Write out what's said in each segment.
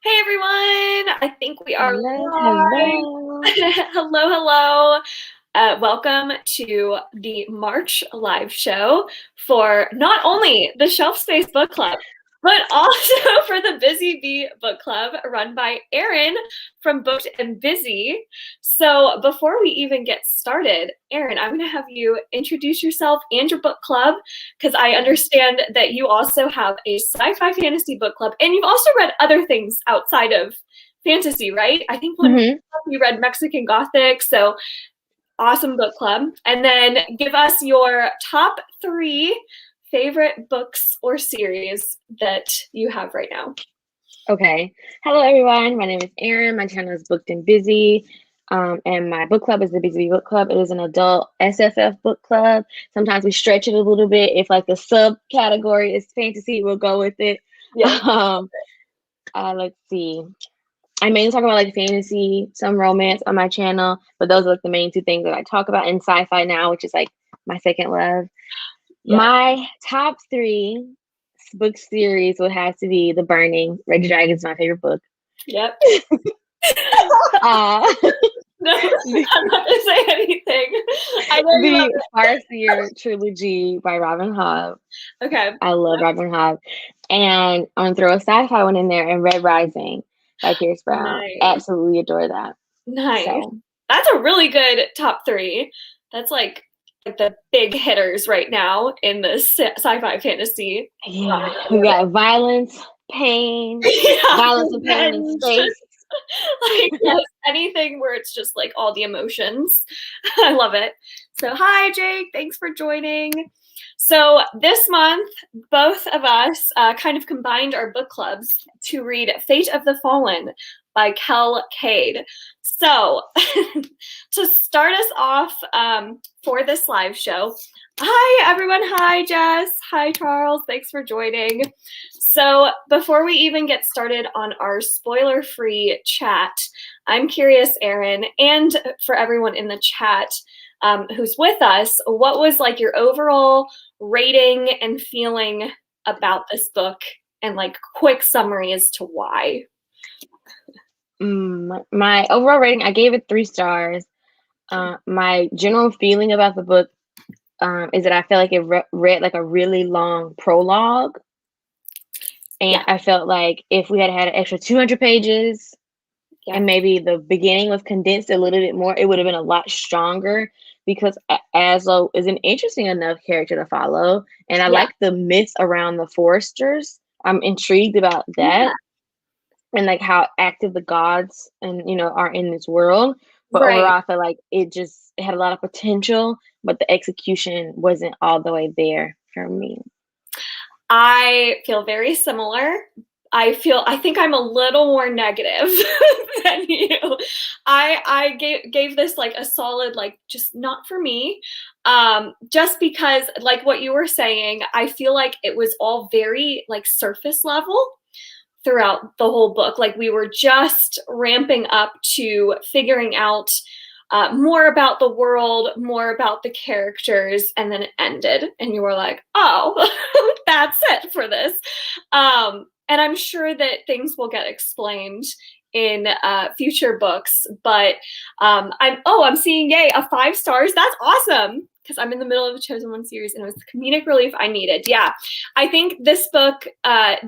Hey everyone! I think we are Hello, live. hello. Hello, hello. Welcome to the March live show for not only the Shelf Space Book Club, but also for the Busy Bee Book Club run by Erin from Booked and Busy. So before we even get started, Erin, I'm going to have you introduce yourself and your book club because I understand that you also have a sci-fi fantasy book club and you've also read other things outside of fantasy, right? I think one hmm you read Mexican Gothic, so awesome book club. And then give us your top 3 favorite books or series that you have right now. Okay. Hello, everyone. My name is Erin. My channel is Booked and Busy. And my book club is the Busy Bee Book Club. It is an adult SFF book club. Sometimes we stretch it a little bit. If like the subcategory is fantasy, we'll go with it. Yeah. Um, let's see. I mainly talk about like fantasy, some romance on my channel, but those are like the main 2 things that I talk about in sci-fi now, which is like my second love. Yeah. My top 3 book series would have to be The Burning. Red Dragon is my favorite book. Yep. Uh, No, the, I'm not gonna say anything. I know you love the Farseer trilogy by Robin Hobb. it. Okay. I love Robin Hobb. And I'm going to throw a sci-fi one in there, and Red Rising by Pierce Brown. Nice. Absolutely adore that. Nice. So, That's a really good top 3. That's like the big hitters right now in the sci-fi fantasy yeah, we genre. got violence, pain, Yeah, violence and pain in revenge. space. Like yes, anything where it's just like all the emotions. I love it. So hi Jake, thanks for joining. So this month, both of us kind of combined our book clubs to read Fate of the Fallen by Kel Kade. So to start us off for this live show, hi everyone, hi Jess, hi Charles, thanks for joining. So before we even get started on our spoiler-free chat, I'm curious, Erin, and for everyone in the chat who's with us, what was like your overall rating and feeling about this book, and like quick summary as to why? My overall rating, I gave it 3 stars. My general feeling about the book is that I felt like it read like a really long prologue. And Yeah, I felt like if we had had an extra 200 pages yeah, and maybe the beginning was condensed a little bit more, it would have been a lot stronger because Aslo is an interesting enough character to follow. And I yeah, like the myths around the foresters. I'm intrigued about yeah. that and like how active the gods and are in this world. But Right. overall, I feel like it had a lot of potential, but the execution wasn't all the way there for me. I feel very similar. I think I'm a little more negative than you. I gave this like a solid, like, just not for me. Just because like what you were saying, I feel like it was all very like surface level throughout the whole book. Like we were just ramping up to figuring out more about the world, more about the characters, and then it ended, and you were like, "Oh, that's it for this." And I'm sure that things will get explained in future books. But I'm seeing yay a 5 stars. That's awesome because I'm in the middle of a chosen one series and it was the comedic relief I needed. Yeah, I think this book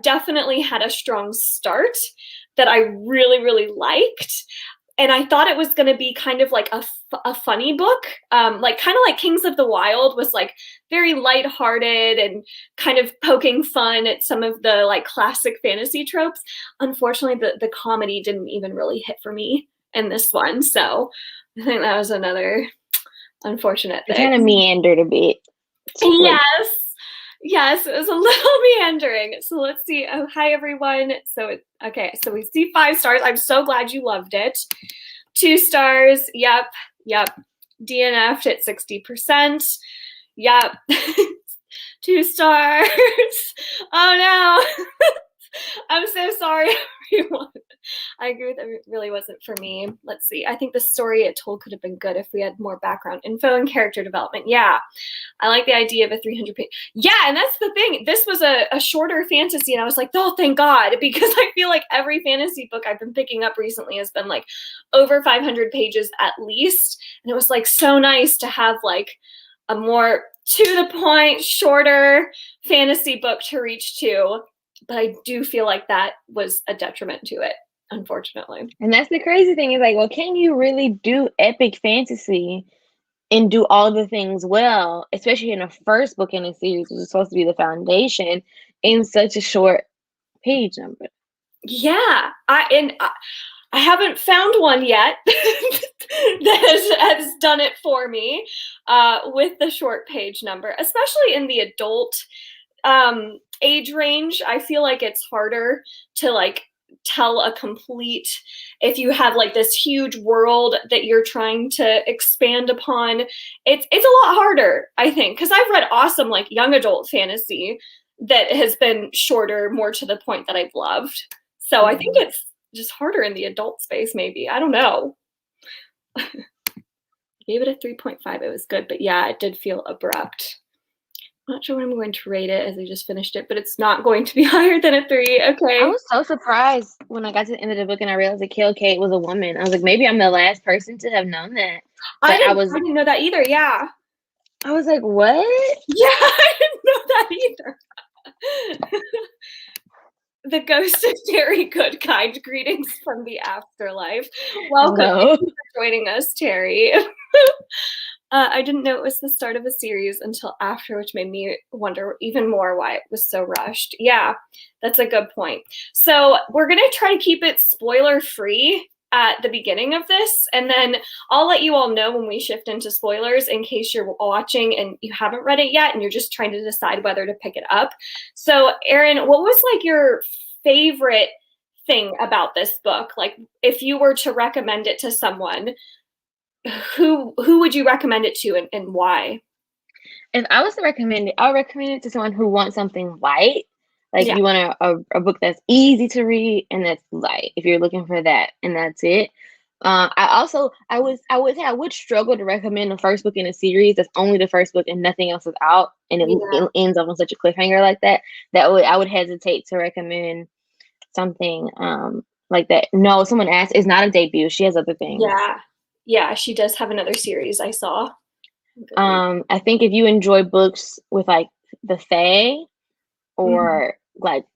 definitely had a strong start that I really, really liked. And I thought it was going to be kind of like a funny book, like kind of like Kings of the Wild was like very lighthearted and kind of poking fun at some of the like classic fantasy tropes. Unfortunately, the comedy didn't even really hit for me in this one. So I think that was another unfortunate It thing. kind of meandered a bit. Like, Yes. Yes, it was a little meandering. So let's see. Oh, hi everyone. Okay, so we see 5 stars. I'm so glad you loved it. 2 stars. Yep. DNF'd at 60%. Yep. 2 stars. Oh no. I'm so sorry, everyone. I agree with it really wasn't for me. Let's see. I think the story it told could have been good if we had more background info and character development. Yeah. I like the idea of a 300 page. Yeah, and that's the thing. This was a shorter fantasy, and I was like, oh, thank God, because I feel like every fantasy book I've been picking up recently has been like over 500 pages at least. And it was like so nice to have like a more to the point, shorter fantasy book to reach to. But I do feel like that was a detriment to it, unfortunately. And that's the crazy thing is like, well, can you really do epic fantasy and do all the things well, especially in the first book in a series, which is supposed to be the foundation, in such a short page number? Yeah, I haven't found one yet that has done it for me with the short page number, especially in the adult age range. I feel like it's harder to like tell a complete, if you have like this huge world that you're trying to expand upon, it's a lot harder, I think, because I've read awesome like young adult fantasy that has been shorter, more to the point, that I've loved. So I think it's just harder in the adult space, maybe. I don't know. Gave it a 3.5. It was good, but yeah, it did feel abrupt. I'm not sure what I'm going to rate it as I just finished it, but it's not going to be higher than a 3. Okay. I was so surprised when I got to the end of the book and I realized that Kel Kade was a woman. I was like, maybe I'm the last person to have known that. But I didn't know that either. Yeah. I was like, what? Yeah, I didn't know that either. The ghost of Terry Goodkind. Greetings from the afterlife. Welcome. Thank you for joining us, Terry. I didn't know it was the start of a series until after, which made me wonder even more why it was so rushed. Yeah, that's a good point. So we're going to try to keep it spoiler-free at the beginning of this, and then I'll let you all know when we shift into spoilers in case you're watching and you haven't read it yet and you're just trying to decide whether to pick it up. So Erin, what was like your favorite thing about this book? Like if you were to recommend it to someone, who would you recommend it to, and why? If I was to recommend it, I would recommend it to someone who wants something light. Like you want a book that's easy to read and that's light. If you're looking for that, and that's it. I would struggle to recommend the first book in a series that's only the first book and nothing else is out, and it ends up on such a cliffhanger like that. I would hesitate to recommend something like that. No, someone asked, it's not a debut. She has other things. Yeah, she does have another series I saw. I think if you enjoy books with like the fae or like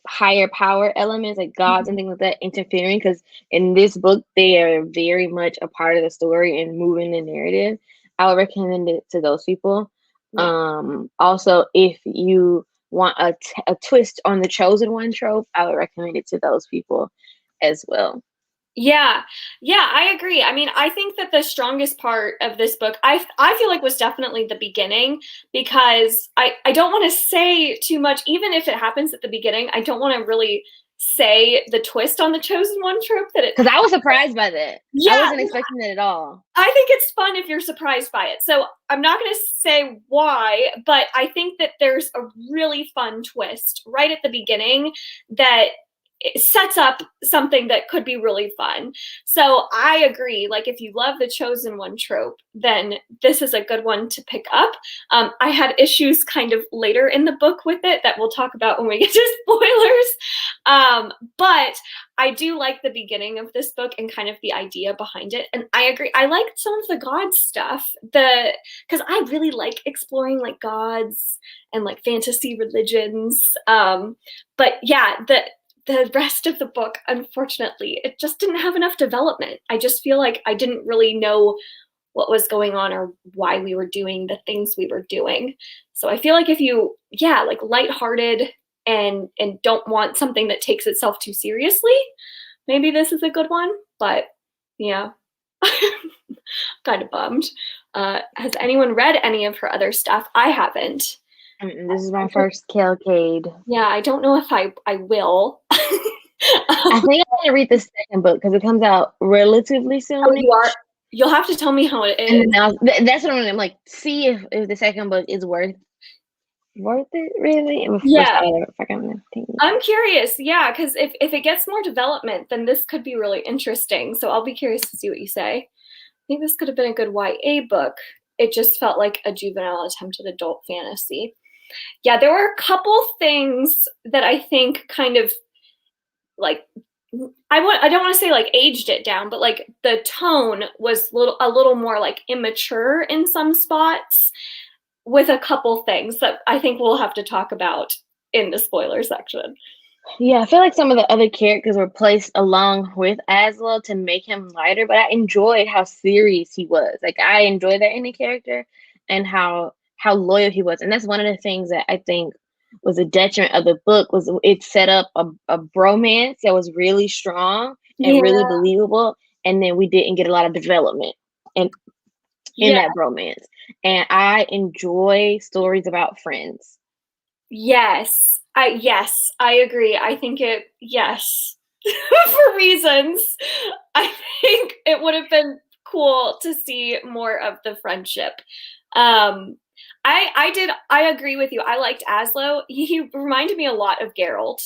higher power elements, like gods and things like that interfering, because in this book they are very much a part of the story and moving the narrative, I would recommend it to those people. Also, if you want a twist on the chosen one trope, I would recommend it to those people as well. Yeah, I agree. I mean, I think that the strongest part of this book, I feel like, was definitely the beginning, because I don't want to say too much, even if it happens at the beginning. I don't want to really say the twist on the chosen one trope that it, because I was surprised by that. Yeah, I wasn't expecting that at all. I think it's fun if you're surprised by it. So I'm not going to say why, but I think that there's a really fun twist right at the beginning that it sets up something that could be really fun. So I agree. Like if you love the chosen one trope, then this is a good one to pick up. I had issues kind of later in the book with it that we'll talk about when we get to spoilers. But I do like the beginning of this book and kind of the idea behind it. And I agree. I liked some of the god stuff, because I really like exploring like gods and like fantasy religions. But yeah, the rest of the book, unfortunately, it just didn't have enough development. I just feel like I didn't really know what was going on or why we were doing the things we were doing. So I feel like if you, like lighthearted and don't want something that takes itself too seriously, maybe this is a good one. But yeah, kind of bummed. Has anyone read any of her other stuff? I haven't. This is my first Kel Kade. Yeah, I don't know if I will. I think I want to read the second book because it comes out relatively soon. Oh, you are? You'll have to tell me how it is. And now, that's what I'm like, see if the second book is worth worth it really? We're Yeah. starting if I can think. I'm curious, yeah, because if it gets more development, then this could be really interesting. So I'll be curious to see what you say. I think this could have been a good YA book. It just felt like a juvenile attempt at adult fantasy. Yeah, there were a couple things that I think kind of like I don't want to say like aged it down, but like the tone was a little more like immature in some spots with a couple things that I think we'll have to talk about in the spoiler section. Yeah, I feel like some of the other characters were placed along with Aslo to make him lighter, but I enjoyed how serious he was. Like I enjoyed that in the character and how loyal he was. And that's one of the things that I think was a detriment of the book was it set up a bromance that was really strong and really Yeah, believable, and then we didn't get a lot of development in yeah, that bromance. And I enjoy stories about friends. yes, I agree. I think it yes. For reasons. I think it would have been cool to see more of the friendship. Um I agree with you. I liked Aslo. He reminded me a lot of Geralt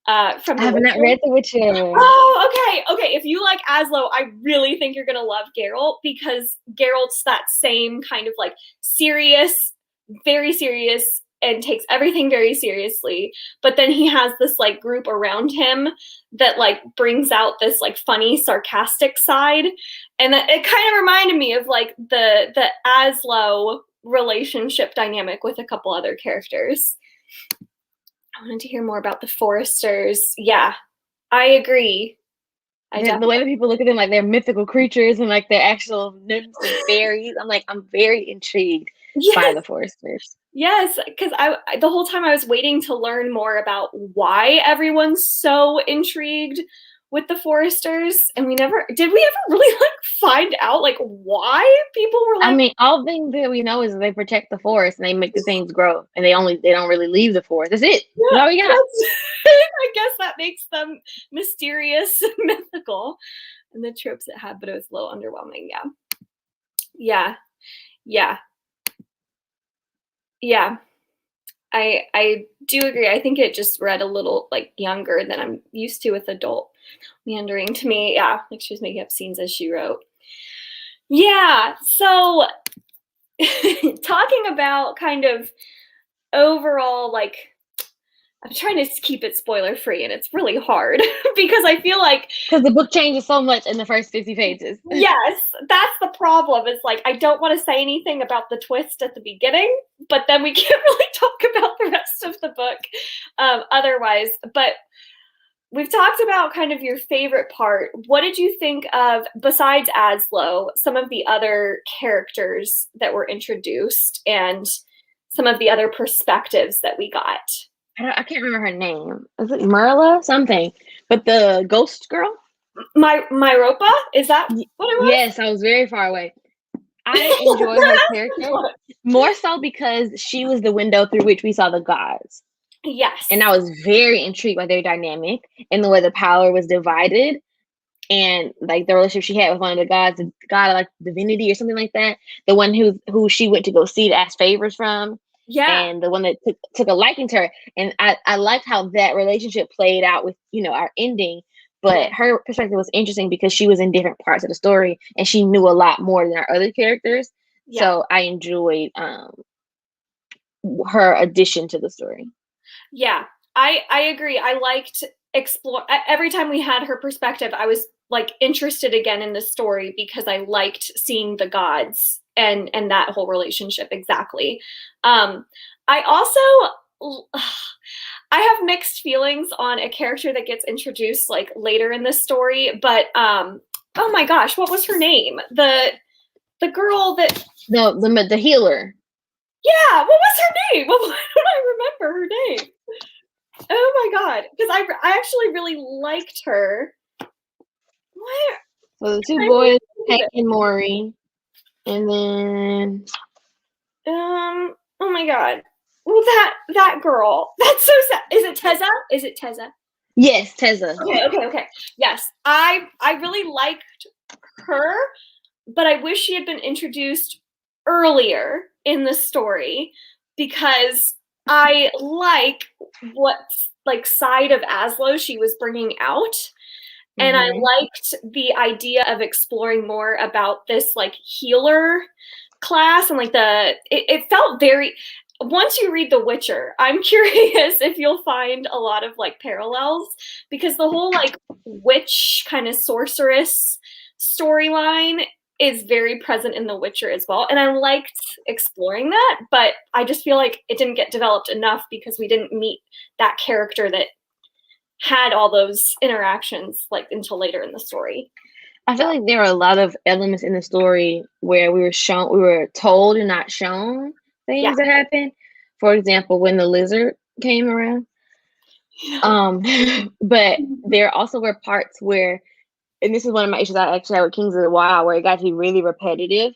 from I The have not Witcher. read The Witcher. Oh, okay. Okay. If you like Aslo, I really think you're gonna love Geralt because Geralt's that same kind of like serious, very serious, and takes everything very seriously. But then he has this like group around him that like brings out this like funny, sarcastic side. And it kind of reminded me of like the Aslo relationship dynamic with a couple other characters. I wanted to hear more about the Foresters. Yeah, I agree. I The definitely way that people look at them like they're mythical creatures and like they're actual nymphs and fairies, I'm very intrigued by yes, the Foresters. yes. Because I the whole time I was waiting to learn more about why everyone's so intrigued with the Foresters, and we never did. We ever really like find out like why people were I like, mean, all things that we know is they protect the forest and they make the things grow, and they don't really leave the forest. That's it. yeah, That's all we got. that's. I guess that makes them mysterious and mythical, and the tropes it had, but it was a little underwhelming. Yeah, yeah, yeah, yeah. I do agree. I think it just read a little like younger than I'm used to with adult meandering to me. Yeah, like she was making up scenes as she wrote. Yeah, so talking about kind of overall like I'm trying to keep it spoiler free and it's really hard because I feel like Because the book changes so much in the first 50 pages. yes, that's the problem. It's like I don't want to say anything about the twist at the beginning, but then we can't really talk about the rest of the book otherwise. But we've talked about kind of your favorite part. What did you think of, besides Aslo, some of the other characters that were introduced and some of the other perspectives that we got? I can't remember her name. Is it Merla? Something. But the ghost girl? Myropa, is that what it was? Yes, I was very far away. I enjoy her character more so because she was the window through which we saw the gods. And I Yes. was very intrigued by their dynamic and the way the power was divided and like the relationship she had with one of the gods, the god of like divinity or something like that. The one who she went to go see to ask favors from, Yeah. and the one that took a liking to her. And I liked how that relationship played out with, our ending. Yeah. But her perspective was interesting because she was in different parts of the story and she knew a lot more than our other characters. Yeah. So I enjoyed her addition to the story. Yeah, I agree. I liked explore every time we had her perspective. I was like interested again in the story because I liked seeing the gods and that whole relationship exactly. I also I have mixed feelings on a character that gets introduced like later in the story, but oh my gosh, what was her name? The girl that The healer. yeah, what was her name? Why don't I remember her name? Oh my god, because I actually really liked her. Where So the two I boys, think Hank and Maury, and then oh my god. Well that girl. That's so sad. Is it Tessa? Is it Tessa? yes, Tessa. Okay. Yes. I really liked her, but I wish she had been introduced earlier in the story because I like what like side of Aslo she was bringing out. And I Mm-hmm. liked the idea of exploring more about this like healer class and like it felt very, once you read The Witcher, I'm curious if you'll find a lot of like parallels because the whole like witch kind of sorceress storyline is very present in The Witcher as well. And I liked exploring that, but I just feel like it didn't get developed enough because we didn't meet that character that had all those interactions like until later in the story. I So feel like there are a lot of elements in the story where we were told and not shown yeah. things that happened. For example, when the lizard came around. Um, but there also were parts where, and this is one of my issues I actually had with Kings of the Wild, where it got to be really repetitive.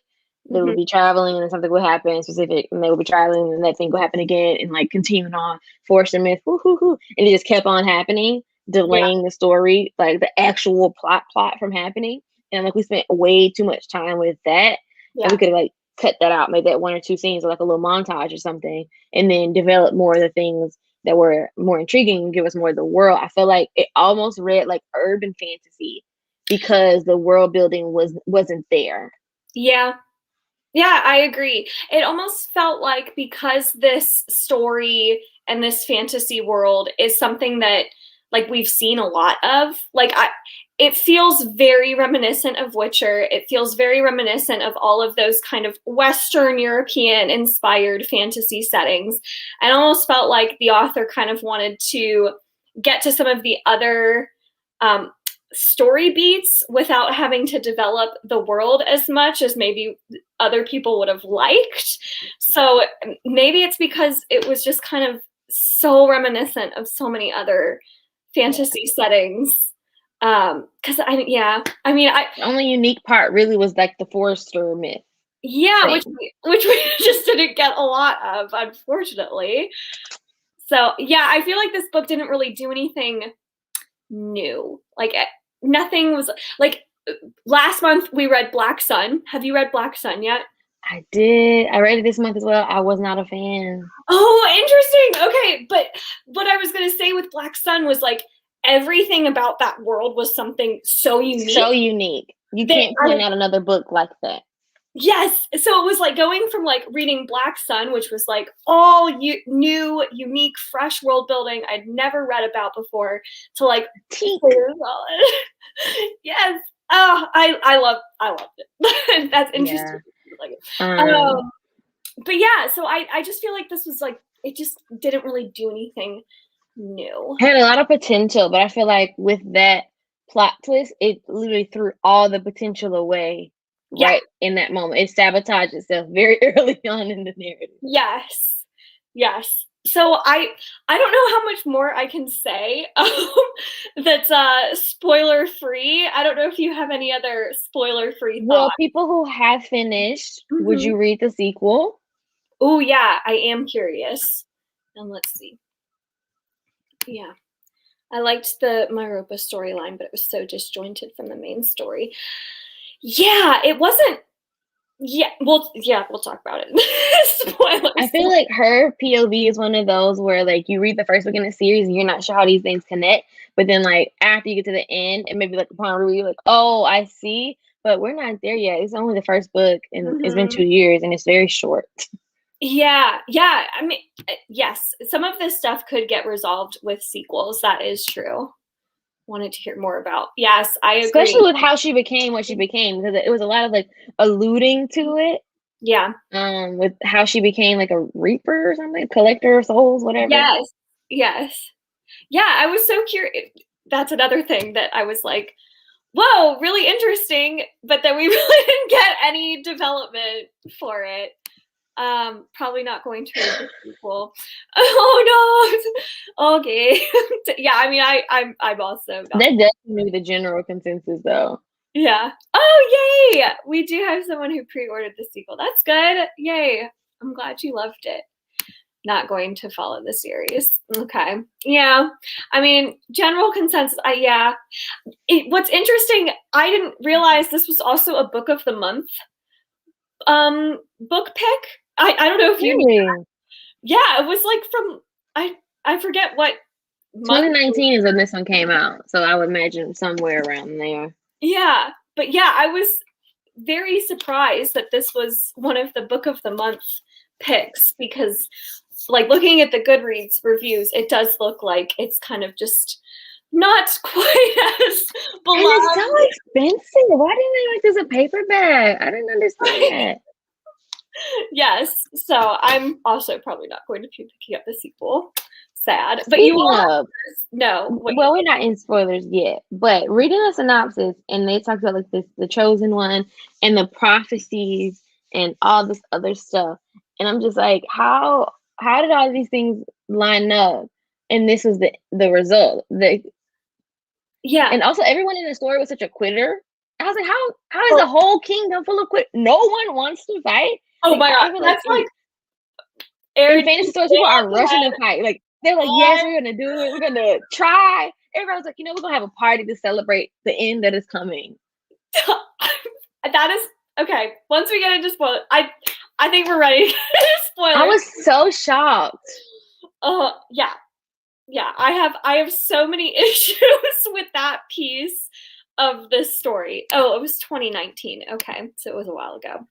They Mm-hmm. would be traveling and then something would happen specific, and they would be traveling and that thing would happen again, and like continuing on, Force and Myth, whoo, hoo, hoo, and it just kept on happening, Yeah. delaying the story, like the actual plot from happening. And like we spent way too much time with that, and we Yeah. could have like cut that out, made that one or two scenes or like a little montage or something, and then develop more of the things that were more intriguing and give us more of the world. I feel like it almost read like urban fantasy because the world building wasn't there. Yeah. Yeah, I agree. It almost felt like because this story and this fantasy world is something that like we've seen a lot of, it feels very reminiscent of Witcher. It feels very reminiscent of all of those kind of Western European inspired fantasy settings. And almost felt like the author kind of wanted to get to some of the other um, story beats without having to develop the world as much as maybe other people would have liked. So maybe it's because it was just kind of so reminiscent of so many other fantasy settings. Because I mean, The only unique part really was like the Forester myth yeah, thing. which we just didn't get a lot of, unfortunately. So yeah, I feel like this book didn't really do anything new. Like nothing was like last month we read Black Sun. Have you read Black Sun yet? I did. I read it this month as well. I was not a fan. Oh, interesting. Okay, but what I was going to say with Black Sun was like everything about that world was something so unique So unique. You that can't point out another book like that. yes. So it was like going from like reading Black Sun, which was like all new, unique, fresh world building I'd never read about before, to like Teak. yes. Oh, I loved it. That's interesting. Yeah. Like, Um, but yeah, so I just feel like this was like it just didn't really do anything new. had a lot of potential, but I feel like with that plot twist, it literally threw all the potential away Yeah. right in that moment. It sabotaged itself very early on in the narrative. Yes. Yes. So I don't know how much more I can say that's spoiler free. I don't know if you have any other spoiler free Well, thoughts. people who have finished, would Mm-hmm. you read the sequel? Oh yeah, I am curious. And let's see. Yeah. I liked the Myropa storyline, but it was so disjointed from the main story. Yeah, it wasn't. We'll talk about it. I Spoilers. feel like her POV is one of those where like you read the first book in the series and you're not sure how these things connect, but then like after you get to the end and maybe like upon review, you're like, oh, I see, but we're not there yet. It's only the first book and it's been Mm-hmm. 2 years and it's very short. Yeah, yeah. I mean, yes, some of this stuff could get resolved with sequels. That is true. Wanted to hear more about. Yes, I Especially agree. with how she became what she became, because it was a lot of like alluding to it. Yeah. With how she became like a reaper or something, collector of souls, whatever. Yes. Yes. Yeah, I was so curious. That's another thing that I was like, whoa, really interesting. But then we really didn't get any development for it. Probably not going to read the sequel. Oh no. Okay. Yeah, I mean I'm also not. That definitely the general consensus though. Yeah. Oh yay! We do have someone who pre-ordered the sequel. That's good. Yay. I'm glad you loved it. Not going to follow the series. Okay. Yeah. I mean, general consensus. Yeah. What's interesting, I didn't realize this was also a book of the month book pick. I don't know if you knew. Really? Yeah, it was like from I forget what month. 2019 is when this one came out, so I would imagine somewhere around there. Yeah, but yeah, I was very surprised that this was one of the book of the month picks because like looking at the Goodreads reviews, it does look like it's kind of just not quite as And it's so beloved. expensive. Why didn't they make this a paperback? I didn't understand that. Yes, so I'm also probably not going to be picking up the sequel. Sad, but you Speaking will have of, this. No, wait. well, we're not in spoilers yet, but reading a synopsis and they talk about like this, the chosen one and the prophecies and all this other stuff. And I'm just like, how did all these things line up? And this was the result. Yeah. And also everyone in the story was such a quitter. I was like, how is Oh, a whole kingdom full of quit? No one wants to fight. oh Like my I god, feel like that's in like in Aaron. fantasy stories, Hit people are the rushing head to fight. Like they're like, yes, on. we're gonna do it. We're gonna try. Everyone's like, we're gonna have a party to celebrate the end that is coming. That is okay. Once we get into spoilers, I think we're ready to get into I spoilers. was so shocked. Yeah, yeah. I have so many issues with that piece of this story. Oh, it was 2019. Okay, so it was a while ago.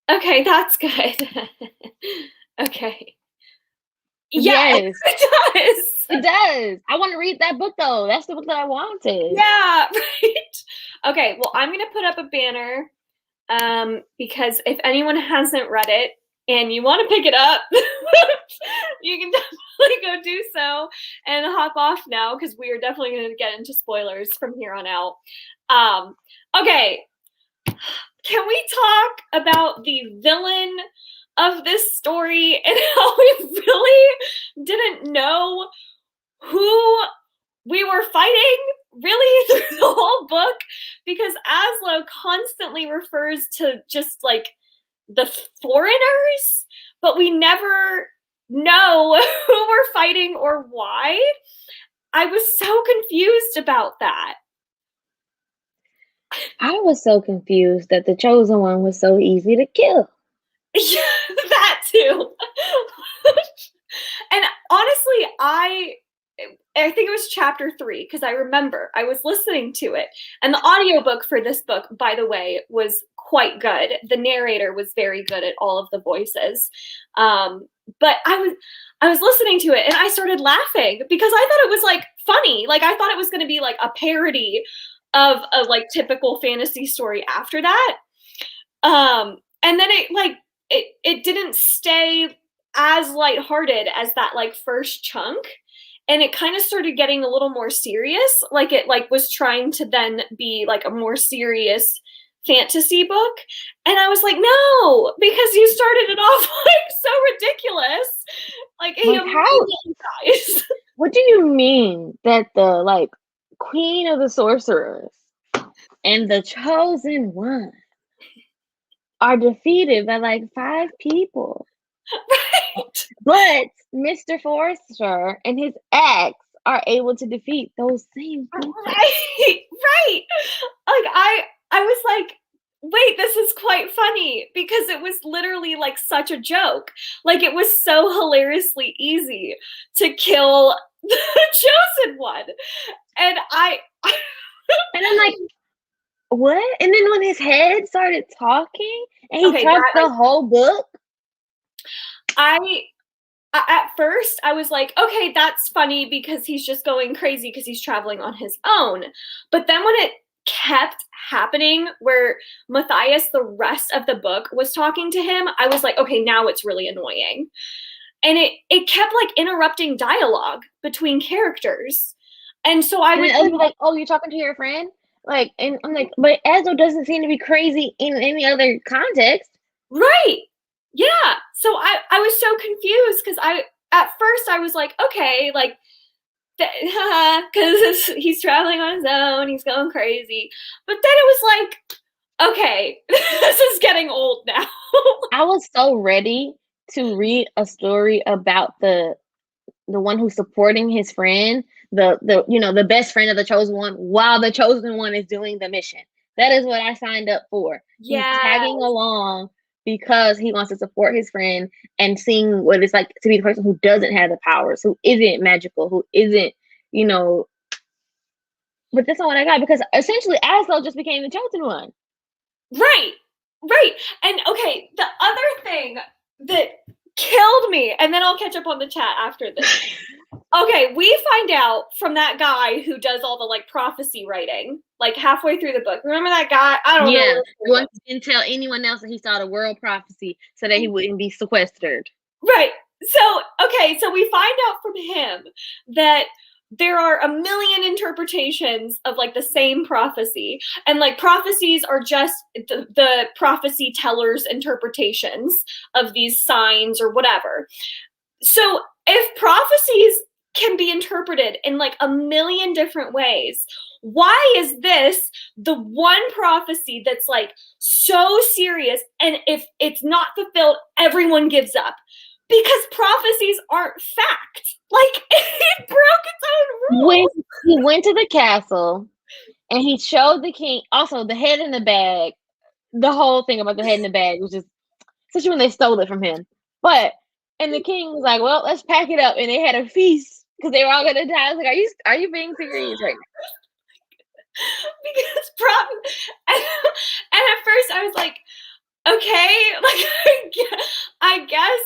Okay, that's good. Okay. Yeah, Yes, it does. it does. I want to read that book though. That's the book that I wanted. Yeah, right. Okay, well, I'm gonna put up a banner because if anyone hasn't read it and you want to pick it up, you can definitely go do so and hop off now because we are definitely going to get into spoilers from here on out. Okay, can we talk about the villain of this story and how we really didn't know who we were fighting really through the whole book? Because Aslo constantly refers to just like the foreigners, but we never know who we're fighting or why. I was so confused about that. I was so confused that the chosen one was so easy to kill. Yeah, that too. And honestly, I think it was chapter 3 because I remember I was listening to it. And the audiobook for this book, by the way, was quite good. The narrator was very good at all of the voices. But I was listening to it and I started laughing because I thought it was like funny. Like I thought it was going to be like a parody of a like typical fantasy story after that. And then it didn't stay as lighthearted as that like first chunk, and it kind of started getting a little more serious, like it like was trying to then be like a more serious fantasy book. And I was like, no, because you started it off like so ridiculous, like hey, Like how? guys. What do you mean that the like queen of the sorcerers and the chosen one are defeated by like 5 people? Right, But Mr. Forrester and his ex are able to defeat those same people. right. Like I was like, wait, this is quite funny because it was literally like such a joke. Like it was so hilariously easy to kill the chosen one. And And I'm like, what? And then when his head started talking and he okay, talked the whole book, I at first I was like, okay, that's funny because he's just going crazy because he's traveling on his own. But then when it kept happening where Matthias the rest of the book was talking to him, I was like, okay, now it's really annoying. And it kept like interrupting dialogue between characters. And so I and would then others were like, oh, you're talking to your friend? Like, and I'm like, but Ezra doesn't seem to be crazy in any other context. right. Yeah. So I was so confused because I at first I was like, okay, like because he's traveling on his own, he's going crazy. But then it was like, okay, this is getting old now. I was so ready to read a story about the one who's supporting his friend, the best friend of the chosen one, while the chosen one is doing the mission. That is what I signed up for. He's Yeah. tagging along because he wants to support his friend and seeing what it's like to be the person who doesn't have the powers, who isn't magical, who isn't, you know. But that's not what I got, because essentially Aslo just became the chosen one. Right. Right. And okay, the other thing that killed me, and then I'll catch up on the chat after this. Okay, we find out from that guy who does all the like prophecy writing, like halfway through the book. Remember that guy? I don't know. He wanted to tell anyone else that he saw the world prophecy so that he wouldn't be sequestered. Right. So, okay, so we find out from him that there are a million interpretations of like the same prophecy, and like prophecies are just the prophecy tellers' interpretations of these signs or whatever. So if prophecies can be interpreted in like a million different ways, why is this the one prophecy that's like so serious, and if it's not fulfilled, everyone gives up? Because prophecies aren't fact. Like, it broke its own rules. When he went to the castle and he showed the king also the head in the bag, the whole thing about the head in the bag was just, especially when they stole it from him. And the king was like, "Well, let's pack it up," and they had a feast because they were all gonna die. I was like, "Are you being serious right now?" Because and at first I was like, okay, like I guess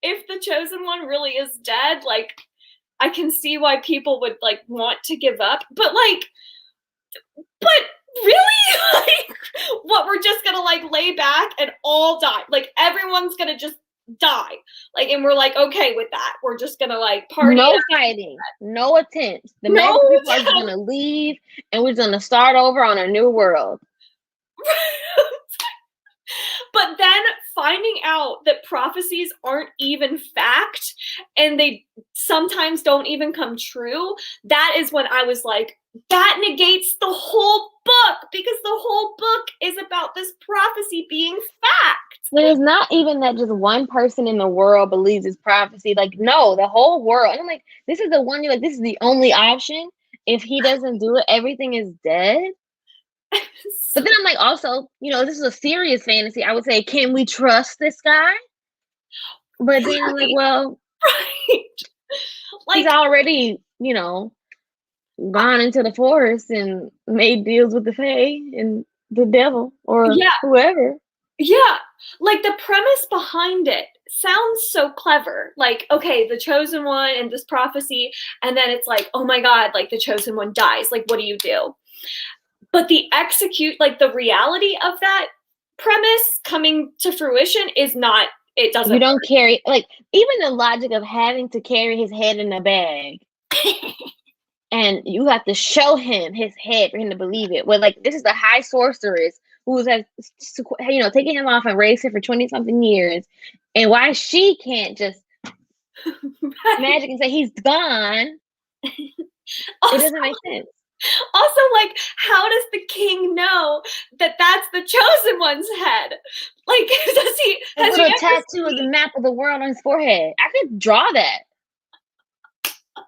if the chosen one really is dead, like I can see why people would like want to give up, but really, like, what, we're just gonna like lay back and all die, like everyone's gonna just die, like, and we're like okay with that, we're just gonna like party, no fighting, no attempts, the magic people are just gonna leave and we're gonna start over on a new world. But then finding out that prophecies aren't even fact and they sometimes don't even come true, that is when I was like, that negates the whole book, because the whole book is about this prophecy being fact. But it's not even that just one person in the world believes it's prophecy. Like, no, the whole world. And I'm like, this is the one, you're like, this is the only option. If he doesn't do it, everything is dead. But then I'm like, also, this is a serious fantasy. I would say, can we trust this guy? But then I'm like, well, right. Like, he's already, gone into the forest and made deals with the Fae and the devil or whoever. Yeah, like the premise behind it sounds so clever. Like, okay, the chosen one and this prophecy, and then it's like, oh my God, like the chosen one dies. Like, what do you do? But the reality of that premise coming to fruition is not, it doesn't. You don't carry, like, even the logic of having to carry his head in a bag. And you have to show him his head for him to believe it. Well, like, this is the high sorceress who has, taken him off and raised him for 20-something years. And why she can't just magic and say he's gone, also, it doesn't make sense. Also, like, how does the king know that that's the chosen one's head? Like, does he? Has he a tattoo of the map of the world on his forehead? I could draw that.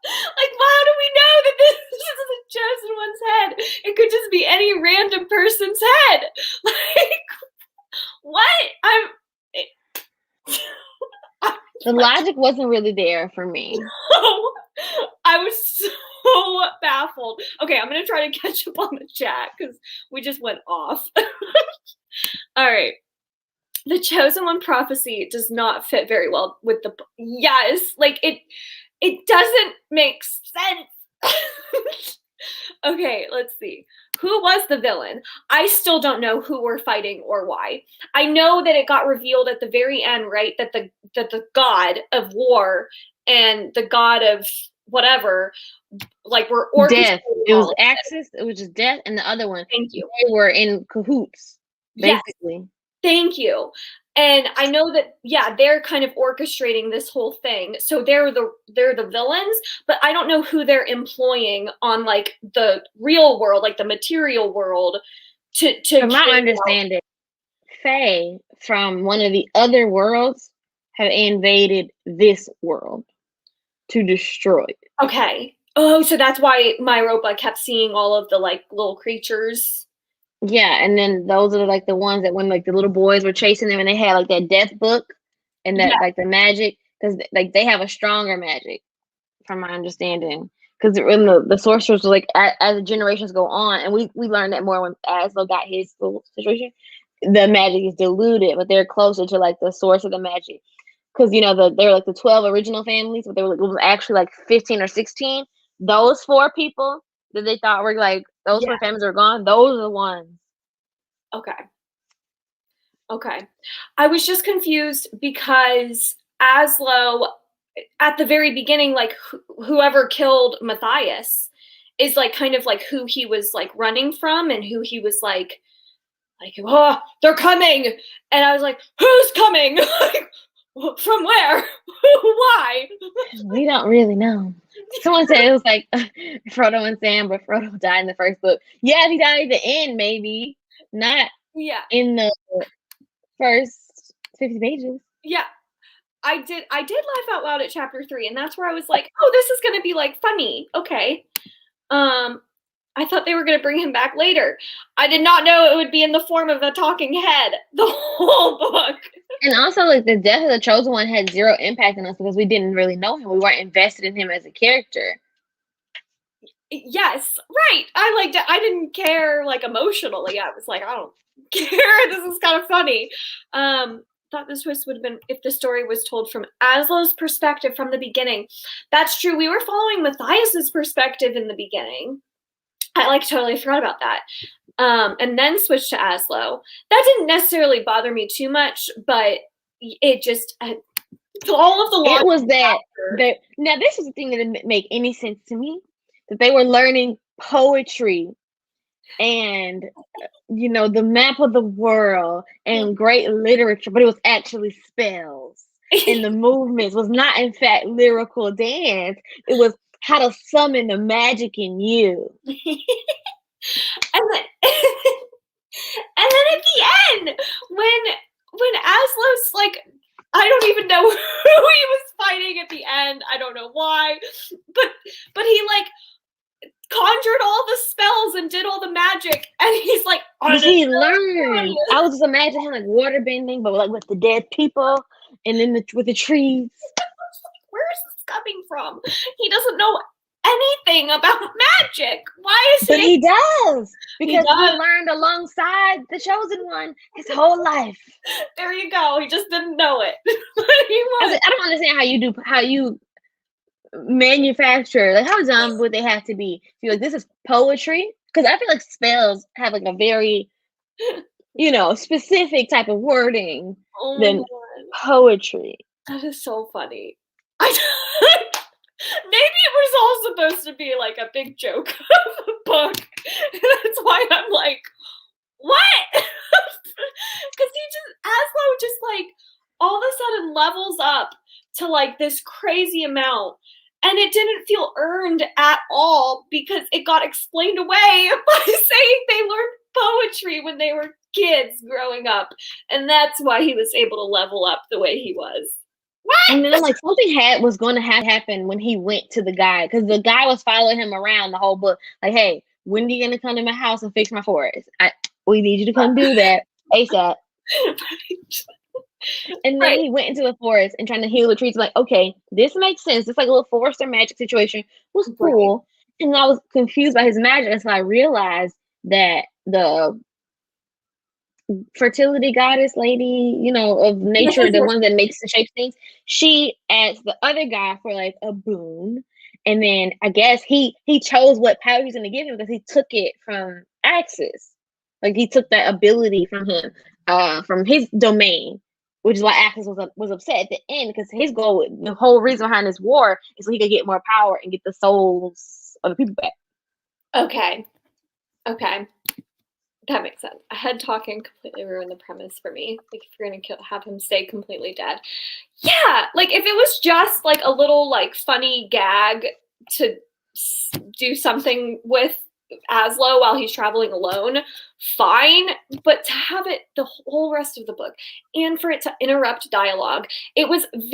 Like, how do we know that this is the chosen one's head? It could just be any random person's head. Like, what? The logic wasn't really there for me. I was so baffled. Okay, I'm gonna try to catch up on the chat because we just went off. All right. The chosen one prophecy does not fit very well with the yes, like it doesn't make sense. Okay, let's see. Who was the villain? I still don't know who we're fighting or why. I know that it got revealed at the very end, right? That the god of war and the god of whatever, like, were orchestrating. Death. It was Axis. It was just death, and the other one. Thank you. They were in cahoots, basically. Yes. Thank you. And I know that, yeah, they're kind of orchestrating this whole thing. So they're the villains, but I don't know who they're employing on like the real world, like the material world, to from my understanding, Fae from one of the other worlds have invaded this world to destroy it. Okay. Oh, so that's why my robot kept seeing all of the like little creatures. Yeah, and then those are like the ones that when like the little boys were chasing them and they had like that death book and that Yeah, like the magic because like they have a stronger magic from my understanding. Because when the sorcerers were like as the generations go on, and we learned that more when Aslo got his little situation, the magic is diluted, but they're closer to like the source of the magic. Because you know they're like the 12 original families, but they were like, it was actually like 15 or 16. Those four people that they thought were like those yeah. four families are gone. Those are the ones. Okay. Okay. I was just confused because Aslo, at the very beginning, like whoever killed Matthias is like kind of like who he was like running from and who he was like, oh, they're coming. And I was like, who's coming? Like, from where? Why? We don't really know. Someone said it was like Frodo and Sam, but Frodo died in the first book. Yeah, he died at the end, maybe not Yeah. in the first 50 pages. Yeah. I did laugh out loud at chapter 3, and that's where I was like, oh, this is gonna be like funny. Okay. Um, I thought they were gonna bring him back later. I did not know it would be in the form of a talking head the whole book. And also, like the death of the chosen one had zero impact on us because we didn't really know him. We weren't invested in him as a character. Yes, right. I liked it. I didn't care like emotionally. I was like, I don't care. This is kind of funny. Thought this twist would have been if the story was told from Aslo's perspective from the beginning. That's true. We were following Matthias's perspective in the beginning. I like totally forgot about that. And then switched to Aslo. That didn't necessarily bother me too much, but it just all of the It logic was that after. that now this is the thing that didn't make any sense to me that they were learning poetry and you know the map of the world and great literature, but it was actually spells. And the movements was not in fact lyrical dance. It was how to summon the magic in you. And then, and then at the end, when Aslo's like, I don't even know who he was fighting at the end. I don't know why, but he like conjured all the spells and did all the magic, and he's like, Because he learned. I was just imagining him like water bending, but like with the dead people and then with the trees. where is this coming from? He doesn't know anything about magic. Why is But he? he does He because he does. learned alongside the chosen one his whole life. There you go. He just didn't know it. He was. I don't understand how you manufacture like how dumb would they have to be? Feel like this is poetry because I feel like spells have like a very specific type of wording Oh my than god, poetry. that is so funny. I maybe it was all supposed to be like a big joke of a book. That's why I'm like, what? Because he just Aslo just like all of a sudden levels up to like this crazy amount. And it didn't feel earned at all because it got explained away by saying they learned poetry when they were kids growing up. And that's why he was able to level up the way he was. And then I'm What? like, something was going to happen when he went to the guy because the guy was following him around the whole book. Like, hey, when are you going to come to my house and fix my forest? We need you to come do that ASAP. And then Right. he went into the forest and trying to heal the trees. I'm like, okay, this makes sense. It's like a little forester magic situation. It was Right. cool. And I was confused by his magic. And so I realized that the fertility goddess lady, of Yes, nature, yes, the yes. one that makes and shapes things, she asked the other guy for like a boon. And then I guess he chose what power he's gonna give him because he took it from Axis. Like he took that ability from his domain, which is why Axis was upset at the end because his goal, the whole reason behind this war is so he could get more power and get the souls of the people back. Okay. Okay. That makes sense. A head talking completely ruined the premise for me. Like, if you're gonna have him stay completely dead, yeah. Like, if it was just like a little like funny gag to do something with Aslo while he's traveling alone, fine. But to have it the whole rest of the book and for it to interrupt dialogue, it was a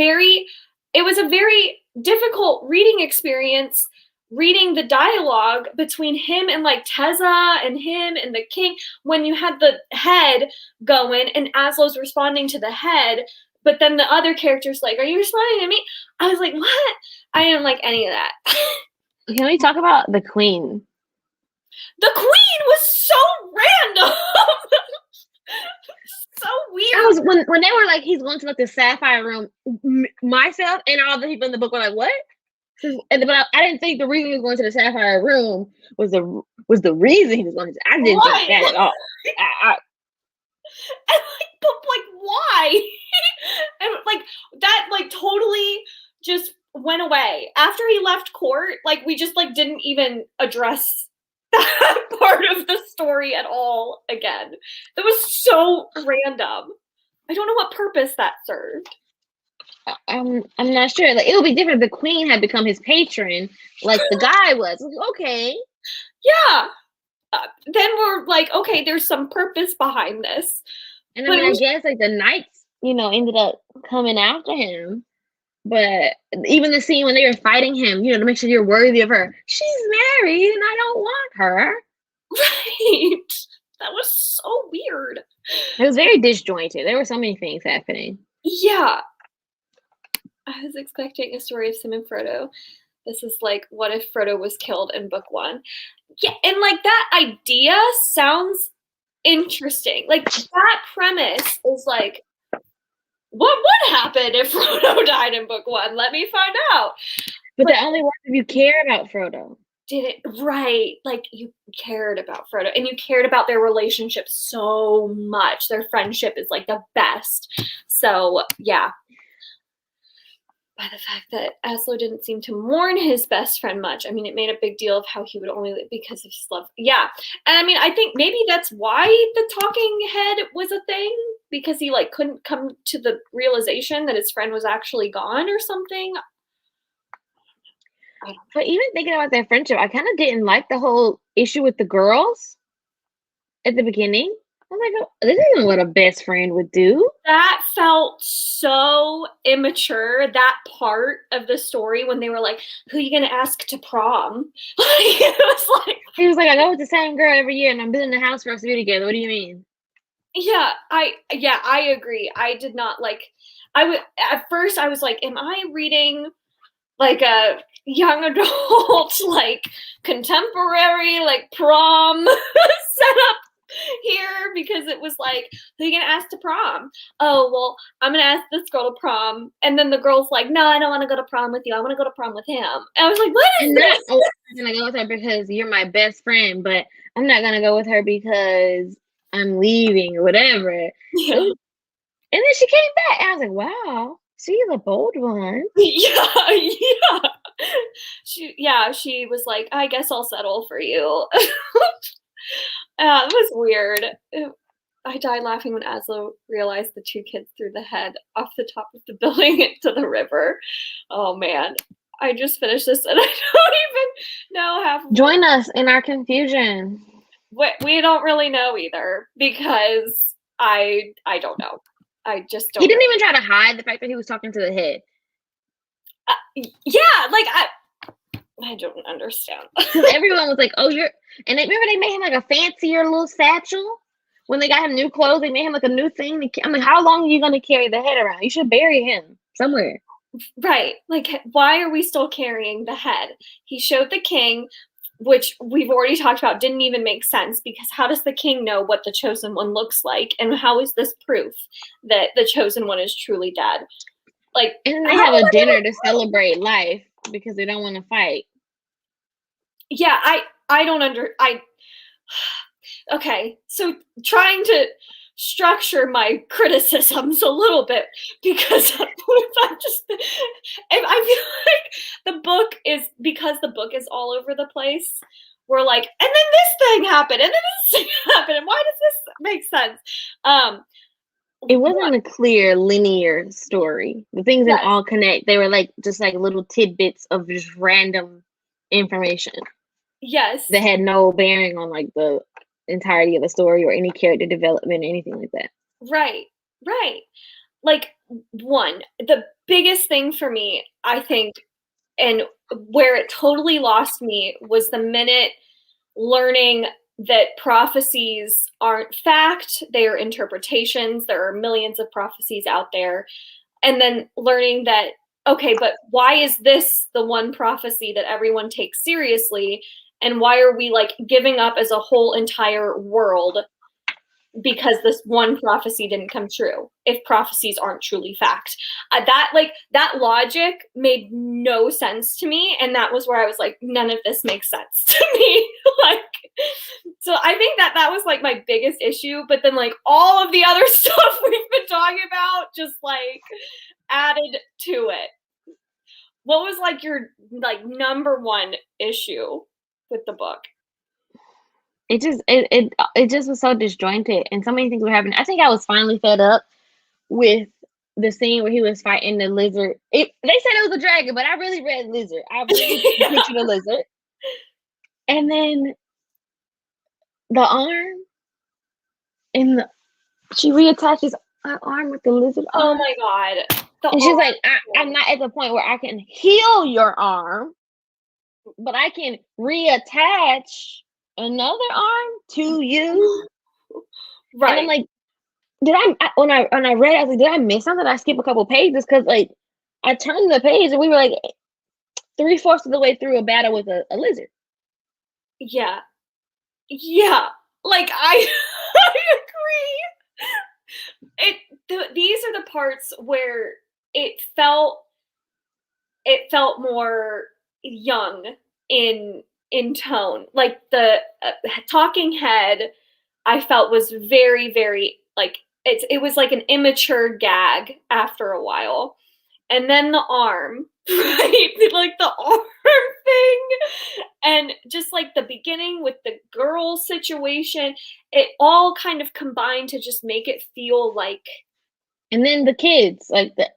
very difficult reading experience reading the dialogue between him and like Teza and him and the king, when you had the head going and Aslow's responding to the head, but then the other character's like, are you responding to me? I was like, what? I didn't like any of that. Can we talk about the queen? The queen was so random. So weird. I was when they were like, he's going to like the sapphire room. Myself and all the people in the book were like, what? But I didn't think the reason he was going to the sapphire room was the reason he was going to. I didn't think that at all. And but why? And like that, like totally just went away after he left court. Like we just like didn't even address that part of the story at all again. That was so random. I don't know what purpose that served. I'm not sure. Like it would be different if the queen had become his patron, like the guy was. Okay. Yeah. Then we're like, okay, there's some purpose behind this. And I guess like the knights, ended up coming after him. But even the scene when they were fighting him, to make sure you're worthy of her. She's married and I don't want her. Right. That was so weird. It was very disjointed. There were so many things happening. Yeah. I was expecting a story of Sam and Frodo. This is like, what if Frodo was killed in book 1? Yeah, and like that idea sounds interesting. Like that premise is like, what would happen if Frodo died in book 1? Let me find out. But that only works if you care about Frodo. Did it right. Like you cared about Frodo and you cared about their relationship so much. Their friendship is like the best. So yeah. By the fact that Aslo didn't seem to mourn his best friend much. I mean, it made a big deal of how he would only because of his love. Yeah. And I mean, I think maybe that's why the talking head was a thing, because he like couldn't come to the realization that his friend was actually gone or something. But even thinking about their friendship, I kind of didn't like the whole issue with the girls at the beginning. I'm like, oh, this isn't what a best friend would do. That felt so immature, that part of the story when they were like, who are you going to ask to prom? He was like, I go with the same girl every year and I'm building a house for us to be together. What do you mean? Yeah, I agree. I did not like, at first I was like, am I reading like a young adult, like contemporary, like prom setup here? Because it was like, who are you gonna ask to prom? Oh, well, I'm gonna ask this girl to prom, and then the girl's like, no, I don't want to go to prom with you. I want to go to prom with him. And I was like, what is this? I'm gonna go with her because you're my best friend, but I'm not gonna go with her because I'm leaving or whatever. Yeah. And then she came back, and I was like, wow, she's a bold one. Yeah. She was like, I guess I'll settle for you. It was weird. I died laughing when Aslo realized the 2 kids threw the head off the top of the building into the river. Oh man, I just finished this and I don't even know half. Join us in our confusion. We don't really know either, because I don't know. I just don't. He didn't even try to hide the fact that he was talking to the head. Yeah, like I don't understand. Everyone was like, oh, remember they made him like a fancier little satchel? When they got him new clothes, they made him like a new thing. I mean, how long are you going to carry the head around? You should bury him somewhere. Right. Like, why are we still carrying the head? He showed the king, which we've already talked about, didn't even make sense, because how does the king know what the chosen one looks like? And how is this proof that the chosen one is truly dead? Like, and they have a dinner to celebrate life because they don't want to fight. Yeah, I don't okay, so trying to structure my criticisms a little bit, because I feel like the book is, because the book is all over the place, we're like, and then this thing happened, and then this thing happened, and why does this make sense? It wasn't a clear linear story. The things didn't all connect. They were like just like little tidbits of just random information. Yes. That had no bearing on like the entirety of the story or any character development or anything like that. Right. Like, the biggest thing for me, I think, and where it totally lost me was the minute learning that prophecies aren't fact, they are interpretations. There are millions of prophecies out there. And then learning that, okay, but why is this the one prophecy that everyone takes seriously? And why are we like giving up as a whole entire world because this one prophecy didn't come true if prophecies aren't truly fact? That logic made no sense to me, and that was where I was like, none of this makes sense to me. Like, so I think that was like my biggest issue, but then like all of the other stuff we've been talking about just like added to it. What was like your like number one issue with the book? It just was so disjointed, and so many things were happening. I think I was finally fed up with the scene where he was fighting the lizard. They said it was a dragon, but I really read lizard. I really pictured a lizard. And then the arm, and she reattaches her arm with the lizard Oh arm. my god. And she's like, I'm not at the point where I can heal your arm, but I can reattach another arm to you. Right. And I'm like, when I read it, I was like, did I miss something? Did I skip a couple pages? Because like I turned the page and we were like 3/4 of the way through a battle with a lizard. Yeah. Yeah. Like I I agree. These are the parts where it felt more young in tone. Like the talking head I felt was very, very like it was like an immature gag after a while. And then the arm, right? Like the arm thing. And just like the beginning with the girl situation, it all kind of combined to just make it feel like. And then the kids, like the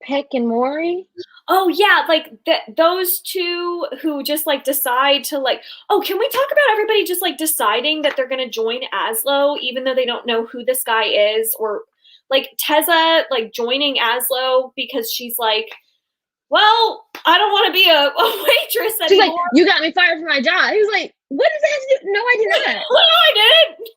Peck and Maury. Oh yeah, like those two who just like decide to like, oh, can we talk about everybody just like deciding that they're gonna join Aslo even though they don't know who this guy is, or like Teza like joining Aslo because she's like, well, I don't want to be a waitress anymore. She's like, you got me fired from my job. He was like, what does that have to do? No, I did not. No, I didn't.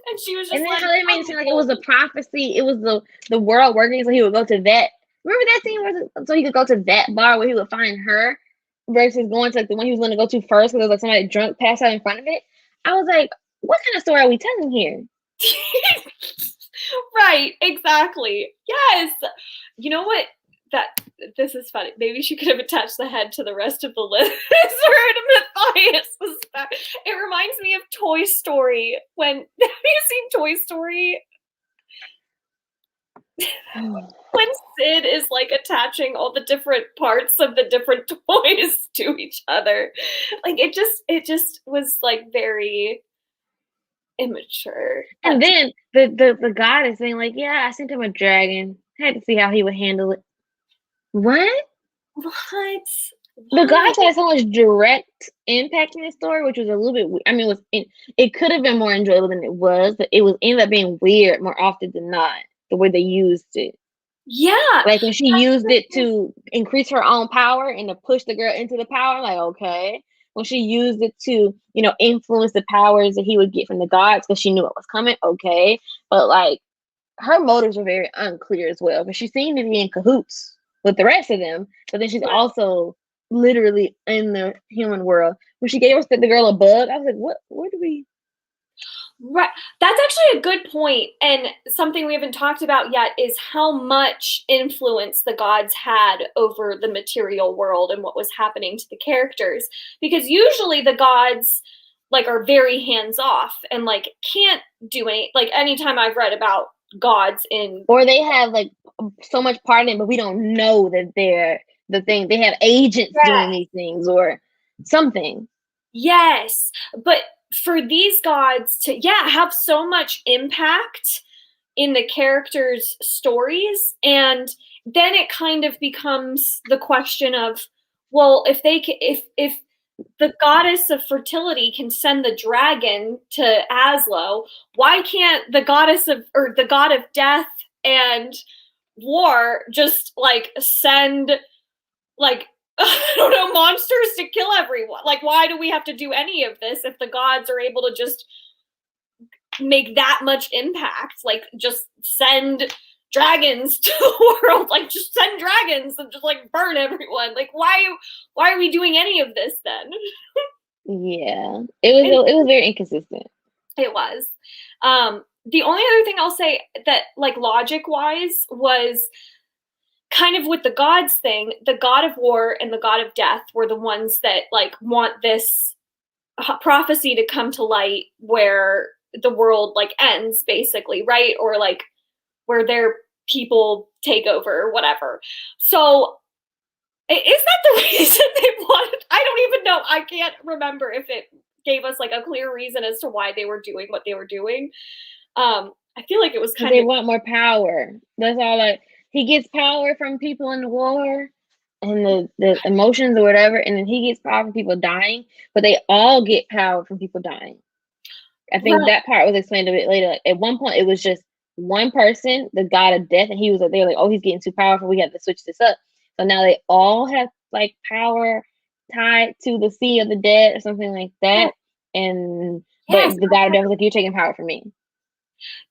And she was just and then like, how they made it seem like it was a prophecy. It was the world working, so he would go to that. Remember that scene where so he could go to that bar where he would find her versus going to like the one he was going to go to first because there was like somebody drunk passed out in front of it. I was like, what kind of story are we telling here? Right, exactly. Yes. You know what? This is funny. Maybe she could have attached the head to the rest of the lizard. Matthias was back. It reminds me of Toy Story. Have you seen Toy Story? When Sid is like attaching all the different parts of the different toys to each other. Like it just was like very immature. And then the goddess saying like, yeah, I sent him a dragon. I had to see how he would handle it. What? The gods had so much direct impact in the story, which was a little bit weird. I mean, it could have been more enjoyable than it was, but it ended up being weird more often than not, the way they used it. Yeah. Like when she used it to increase her own power and to push the girl into the power, I'm like, okay. When she used it to, influence the powers that he would get from the gods because she knew it was coming, okay. But like her motives were very unclear as well, because she seemed to be in cahoots with the rest of them, but then she's also literally in the human world. When she gave the girl a bug, I was like, where do we? Right. That's actually a good point. And something we haven't talked about yet is how much influence the gods had over the material world and what was happening to the characters. Because usually the gods like are very hands off and like can't do any, like anytime I've read about gods or they have like so much part in it, but we don't know that they're the thing. They have agents doing these things or something. Yes. But for these gods to have so much impact in the characters' stories, and then it kind of becomes the question of, well, if the goddess of fertility can send the dragon to Aslo, why can't the the god of death and war just like send like, I don't know, monsters to kill everyone. Like, why do we have to do any of this if the gods are able to just make that much impact? Like, just send dragons to the world. Like, just send dragons and just like burn everyone. Like, why are we doing any of this then? Yeah, it was very inconsistent. It was. The only other thing I'll say that, like, logic wise, was kind of with the gods thing. The god of war and the god of death were the ones that like want this prophecy to come to light where the world like ends, basically, right? Or like where their people take over or whatever. So is that the reason they wanted? I don't even know. I can't remember if it gave us like a clear reason as to why they were doing what they were doing. I feel like it was Because kind they of want more power. That's all. Like he gets power from people in the war and the emotions or whatever, and then he gets power from people dying. But they all get power from people dying. I think right. that part was explained a bit later. Like, at one point, it was just one person, the god of death, and he was like, they're like, oh, he's getting too powerful. We have to switch this up. So now they all have like power tied to the sea of the dead or something like Yeah. that. And but Yes. the god of death was like, you're taking power from me.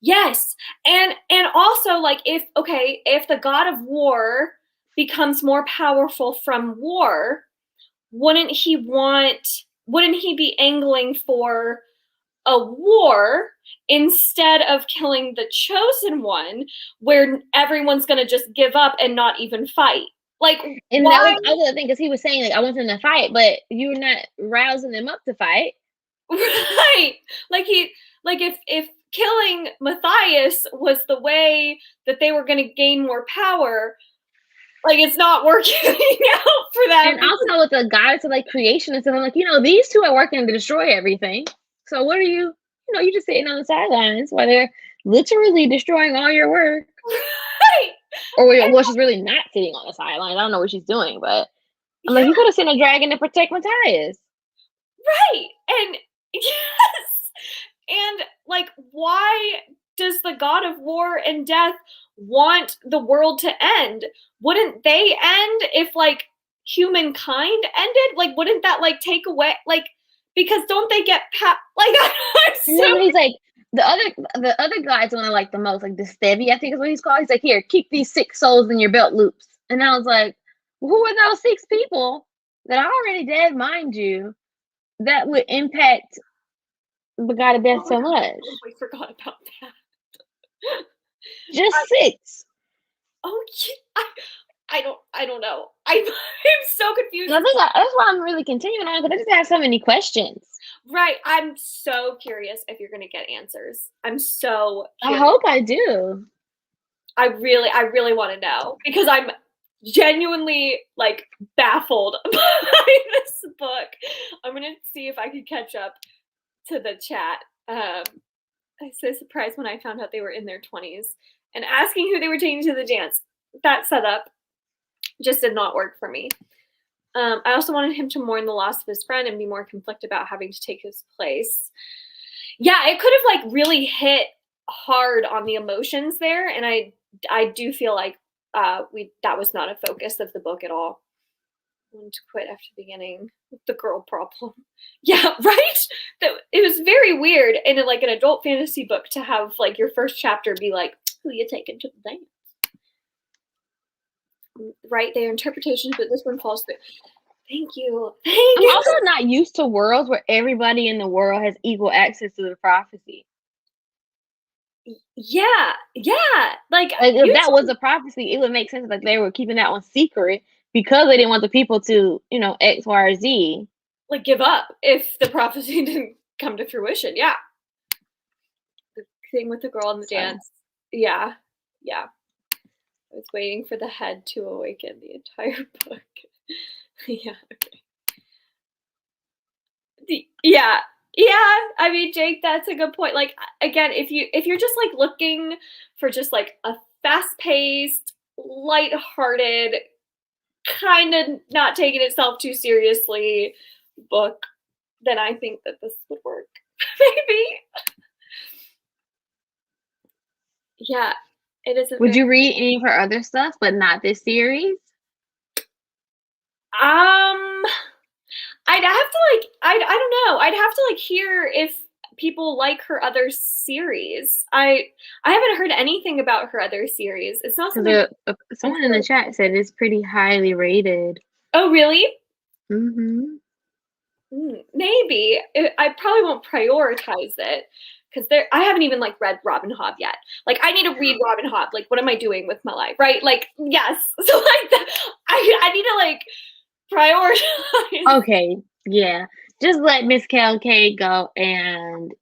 Yes. And also, like, if the god of war becomes more powerful from war, wouldn't he be angling for a war instead of killing the chosen one where everyone's going to just give up and not even fight? Like, And that why? was other thing because he was saying like, I want them to fight, but you're not rousing them up to fight. Right. Like if killing Matthias was the way that they were going to gain more power, like it's not working out for them. And also with the gods of like creation and stuff, I'm like, these two are working to destroy everything. So what are you, you're just sitting on the sidelines while they're literally destroying all your work. Right. Or well, she's really not sitting on the sidelines. I don't know what she's doing, but I'm like, Yeah, you could have sent a dragon to protect Matthias. right. And yes. And like, why does the god of war and death want the world to end? Wouldn't they end if like humankind ended? Like, wouldn't that like take away like, because don't they get like I'm And so then he's like, the other guy's the one I like the most, like the Stevie, I think is what he's called. He's like, here, keep these 6 souls in your belt loops. And I was like, who are those 6 people that are already dead, mind you, that would impact the god of oh death my so god, I much? totally forgot about that. Just I, 6. oh yeah, I don't know. I'm so confused. And I think that's why I'm really continuing on because I just have so many questions. Right. I'm so curious if you're gonna get answers. I'm so I curious. hope I do. I really want to know because I'm genuinely like baffled by this book. I'm gonna see if I can catch up to the chat. I was so surprised when I found out they were in their 20s and asking who they were taking to the dance. That setup just did not work for me. I also wanted him to mourn the loss of his friend and be more conflicted about having to take his place. Yeah, it could have like really hit hard on the emotions there, and I do feel like that was not a focus of the book at all. I wanted to quit after the beginning with the girl problem. Yeah, right. It was very weird in like an adult fantasy book to have like your first chapter be like, "Who you taking to the dance?" Right, their interpretations, but this one falls through. Thank you. Thank I'm you. also not used to worlds where everybody in the world has equal access to the prophecy. Yeah, yeah. Like Like if that was usually, a prophecy, it would make sense that they were keeping that one secret because they didn't want the people to, X, Y, or Z. like give up if the prophecy didn't come to fruition. Yeah. The thing with the girl in the So dance. Yeah. Yeah. I was waiting for the head to awaken the entire book. Yeah. Okay. Yeah. Yeah. I mean, Jake, that's a good point. Like again, if you're just like looking for just like a fast-paced, light-hearted, kind of not taking itself too seriously book, then I think that this would work. Maybe. Yeah. It is a would very you read any of her other stuff, but not this series? Um, I'd have to like I don't know. I'd have to like hear if people like her other series. I haven't heard anything about her other series. It's not something Because I'm someone in the chat said it's pretty highly rated. Oh, really? Mm-hmm. Maybe. I probably won't prioritize it because I haven't even like read Robin Hobb yet. Like I need to read Robin Hobb. Like what am I doing with my life? Right? Like yes. So like I need to like prioritize. Okay, yeah. Just let Miss Kel Kade go and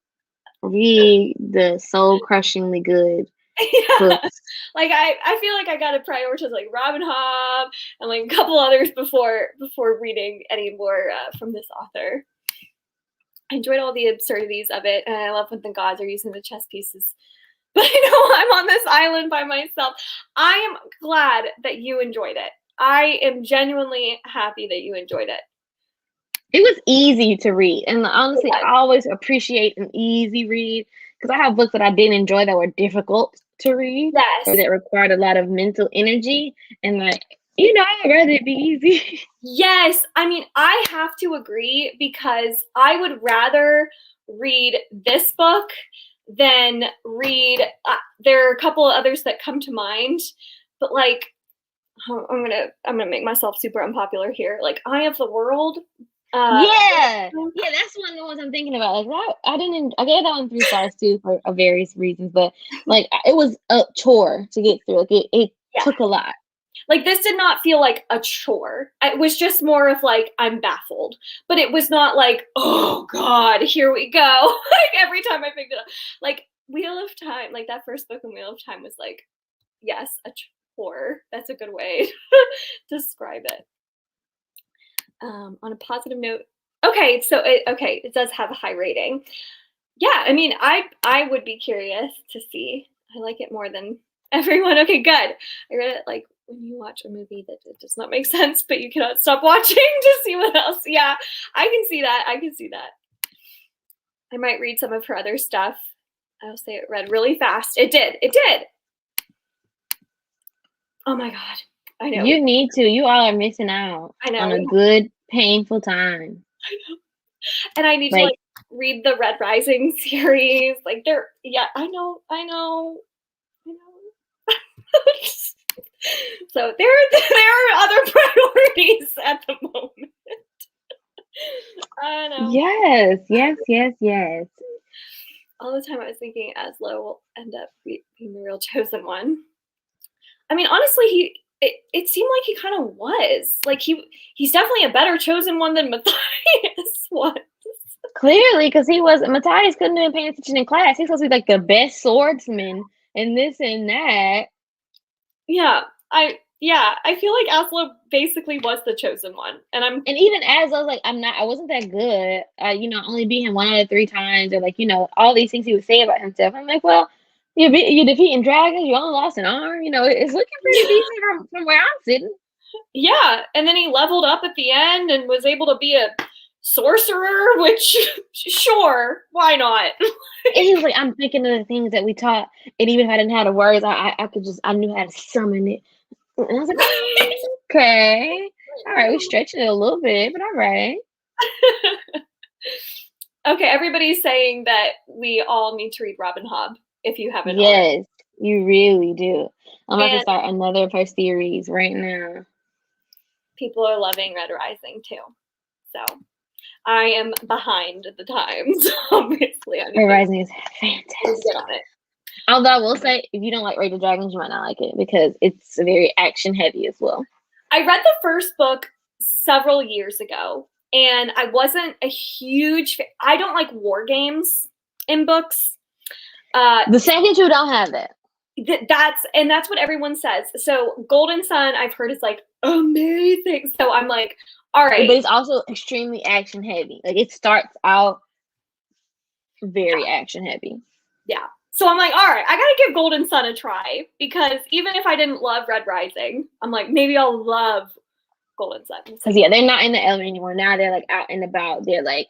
read the soul crushingly good Yeah. books. Like I feel like I gotta prioritize like Robin Hobb and like a couple others before reading any more from this author. I enjoyed all the absurdities of it, and I love when the gods are using the chess pieces. But I know I'm on this island by myself. I am glad that you enjoyed it. I am genuinely happy that you enjoyed it. It was easy to read, and honestly, Yes. I always appreciate an easy read because I have books that I didn't enjoy that were difficult to read or Yes. that required a lot of mental energy, and like, I'd rather it be easy. Yes. I mean, I have to agree because I would rather read this book than read. There are a couple of others that come to mind, but like I'm gonna make myself super unpopular here. Like Eye of the World. Uh, Yeah, yeah, that's one of the ones I'm thinking about. Like, I didn't, I gave that one 3 stars too for various reasons, but like, it was a chore to get through. Like, it yeah. took a lot. Like this did not feel like a chore. It was just more of like I'm baffled, but it was not like oh god, here we go. Like every time I picked it up, like Wheel of Time, like that first book in Wheel of Time was like yes, a chore. That's a good way to describe it. On a positive note, okay, so it does have a high rating. Yeah, I mean, I would be curious to see. I like it more than everyone. Okay, good. I read it like when you watch a movie that it does not make sense, but you cannot stop watching to see what else. Yeah, I can see that. I can see that. I might read some of her other stuff. I'll say it read really fast. It did. It did. Oh my god. I know. You need to. You all are missing out I on know. a good, painful time. And I need to Like, like read the Red Rising series. Like they're yeah, I know. So there are other priorities at the moment. I know. yes, yes, yes, yes. All the time I was thinking Aslo will end up being the real chosen one. I mean, honestly, it seemed like he kind of was. Like he's definitely a better chosen one than Matthias was. Clearly, because Matthias couldn't have been paying attention in class. He's supposed to be like the best swordsman and this and that. I feel like Aslo basically was the chosen one, and even as I was like, I wasn't that good. Only beat him 1 out of 3 times, or like, all these things he would say about himself. I'm like, well, you're defeating dragons. You only lost an arm. It's looking pretty decent from where I'm sitting. Yeah, and then he leveled up at the end and was able to be a sorcerer, which sure, why not? And he was like, I'm thinking of the things that we taught, and even if I didn't have the words, I knew how to summon it. And I was like, oh, okay, all right, we're stretching it a little bit, but all right. Okay, everybody's saying that we all need to read Robin Hobb if you haven't Yes, already. you really do. I'm about to And start another of her series right now. people are loving Red Rising too. So I am behind the times, obviously. Red Rising is fantastic. Get on it. Although I will say, if you don't like Raging Dragons, you might not like it because it's very action heavy as well. I read the first book several years ago, and I wasn't a huge fan. I don't like war games in books. The second two don't have that. That's what everyone says. So Golden Sun, I've heard is like amazing. So I'm like, all right. But it's also extremely action heavy. Like it starts out very action heavy. Yeah. So I'm like, all right, I gotta give Golden Sun a try because even if I didn't love Red Rising, I'm like, maybe I'll love Golden Sun. Because they're not in the element anymore. Now they're like out and about. They're like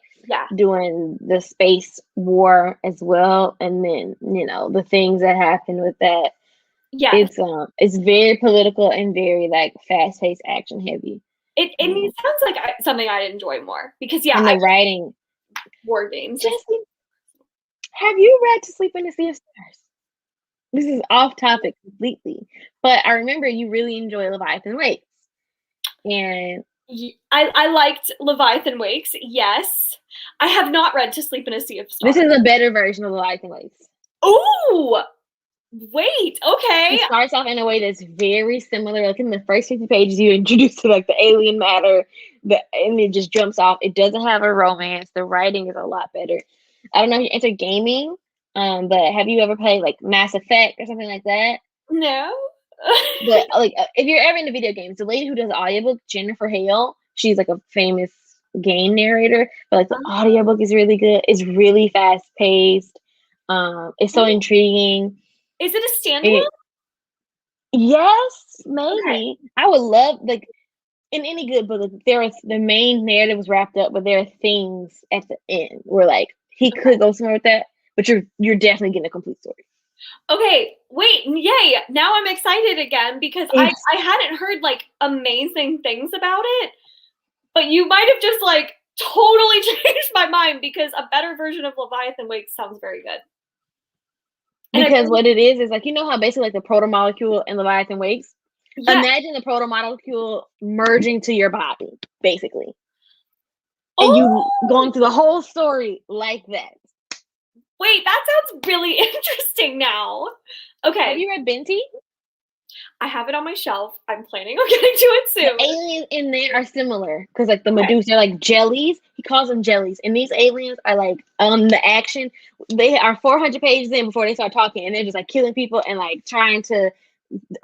doing the space war as well, and then the things that happen with that. Yeah, it's very political and very like fast paced, action heavy. It sounds like something I'd enjoy more because And the writing. war games. Jesse, have you read To Sleep in the Sea of Stars? This is off topic completely, but I remember you really enjoy Leviathan Wakes. And I liked Leviathan Wakes, yes. I have not read To Sleep in a Sea of Stars. This is a better version of Leviathan Wakes. Oh, wait, okay. It starts off in a way that's very similar. Like in the first 50 pages, you introduce to like the alien matter, and it just jumps off. It doesn't have a romance. The writing is a lot better. I don't know if you're into gaming, but have you ever played like Mass Effect or something like that? No. But like, if you're ever into video games, the lady who does the audiobook, Jennifer Hale, she's like a famous game narrator. But like the audiobook is really good. It's really fast paced. It's so intriguing. Is it a standalone? Yes, maybe. Okay. I would love like in any good book. Like, the main narrative was wrapped up, but there are things at the end where like he could go somewhere with that, but you're definitely getting a complete story. Okay, wait, yay! Now I'm excited again because I hadn't heard like amazing things about it, but you might have just like totally changed my mind because a better version of Leviathan Wakes sounds very good. Because what it is like, you know how basically like the proto molecule in Leviathan Wakes? Yes. Imagine the proto molecule merging to your body, basically. And you going through the whole story like that. Wait, that sounds really interesting now. Okay. Have you read Binti? I have it on my shelf. I'm planning on getting to it soon. The aliens in there are similar because like the Medusa, they're like jellies. He calls them jellies. And these aliens are like the action. They are 400 pages in before they start talking, and they're just like killing people and like trying to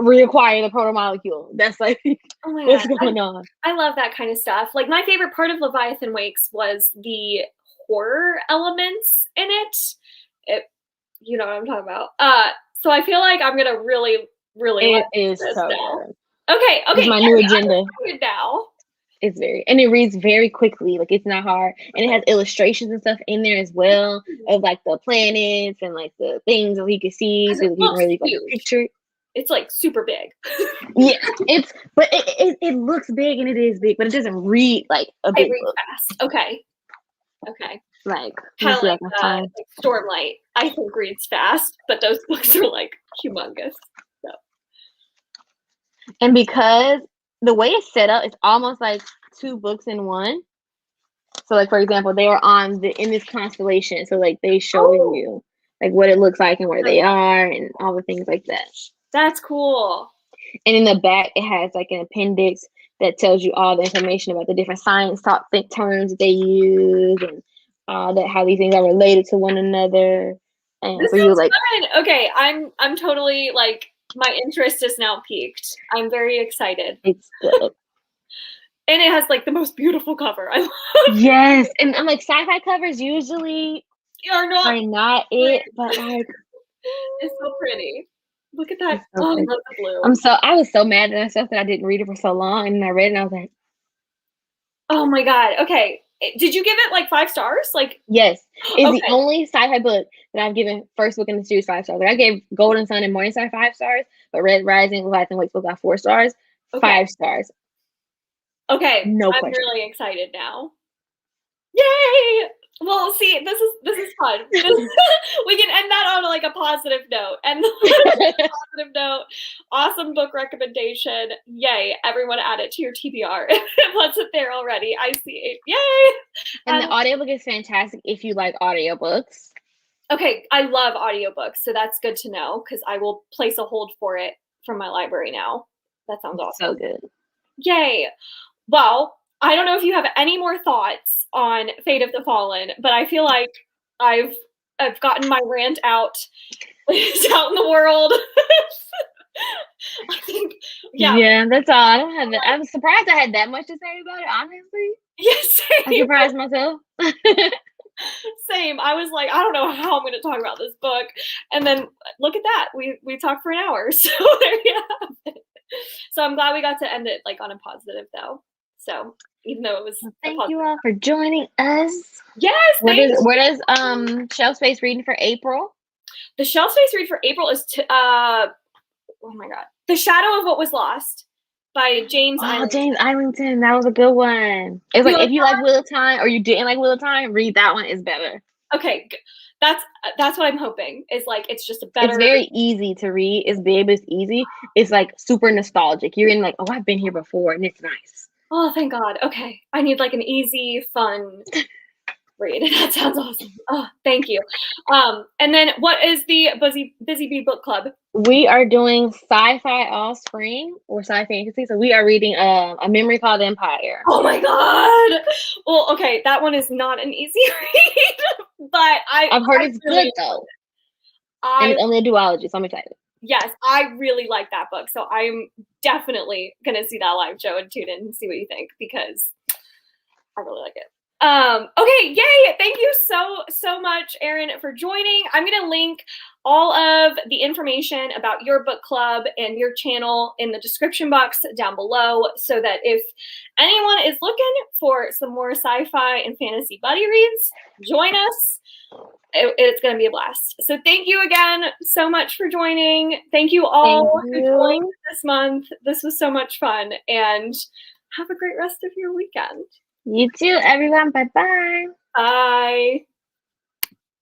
reacquire the proto molecule. That's like what's going on. I love that kind of stuff. Like my favorite part of Leviathan Wakes was the horror elements in it. You know what I'm talking about. So I feel like I'm gonna really it is so good. Okay. It's my new agenda. Now. It's and it reads very quickly. Like it's not hard, and it has illustrations and stuff in there as well of like the planets and like the things that you can see, so you can really like picture. It's like super big. Yeah, but it looks big and it is big, but it doesn't read like a big book. Fast. Okay. Like kind of like Stormlight, I think reads fast, but those books are like humongous. So. And because the way it's set up, it's almost like two books in one. So like for example, they are in this constellation. So like they show you like what it looks like and where they are and all the things like that. That's cool. And in the back, it has like an appendix that tells you all the information about the different science terms that they use and how these things are related to one another. And this is like fun. Okay, I'm totally like my interest is now piqued. I'm very excited. It's good. And it has like the most beautiful cover. I love Yes, and I'm like sci-fi covers usually are not it, but like it's so pretty. Look at that. So I love the blue. I was so mad at myself that I didn't read it for so long, and then I read it and I was like, oh my God. Okay. Did you give it like 5 stars? Like yes. It's the only sci-fi book that I've given first book in the series 5 stars. Like I gave Golden Sun and Morningstar 5 stars, but Red Rising, Leviathan Wakes book got 4 stars. 5 stars. Okay. No question. I'm really excited now. Yay! Well, see, this is fun. We can end that on like a positive note. And positive note, awesome book recommendation. Yay! Everyone add it to your TBR. Once it's there already, I see it. Yay! And the audiobook is fantastic if you like audiobooks. Okay, I love audiobooks, so that's good to know because I will place a hold for it from my library now. That sounds awesome. So good. Yay! Well, I don't know if you have any more thoughts on Fate of the Fallen, but I feel like I've gotten my rant out. It's out in the world. I think, yeah, that's all. I don't have that. I'm surprised I had that much to say about it, honestly. Yes, I surprised myself. Same. I was like, I don't know how I'm going to talk about this book, and then look at that. We talked for an hour, so there you have it. So I'm glad we got to end it like on a positive, though. So even though it was thank you all for joining us. Yes. Where does Shelf Space reading for April? The Shelf Space read for April is oh my God, The Shadow of What Was Lost. by James Oh, Island. James Arlington, that was a good one. It's You like like if you like Wheel of Time or you didn't like Wheel of Time, read that one. It's better. okay, that's what I'm hoping. Is like it's just a It's better. very easy to read. It's big, but it's easy. It's like super nostalgic. You're in like, oh, I've been here before, and it's nice. Oh, thank God. Okay, I need like an easy, fun read. That sounds awesome. Oh, thank you. And then what is the Busy Bee Book Club? We are doing sci-fi all spring or sci fantasy. So we are reading A Memory Called Empire. Oh my God. Well, okay, that one is not an easy read, but I've heard I it's good really though, and I it's only a duology, so I'm excited. yes, I really like that book. So I'm definitely gonna see that live show and tune in and see what you think because I really like it. Okay, yay! Thank you so much, Erin, for joining. I'm gonna link all of the information about your book club and your channel in the description box down below so that if anyone is looking for some more sci-fi and fantasy buddy reads, join us. It's going to be a blast. So thank you again so much for joining. Thank you Thank all who joined you. this month. This was so much fun and have a great rest of your weekend. You too, everyone. Bye bye. Bye.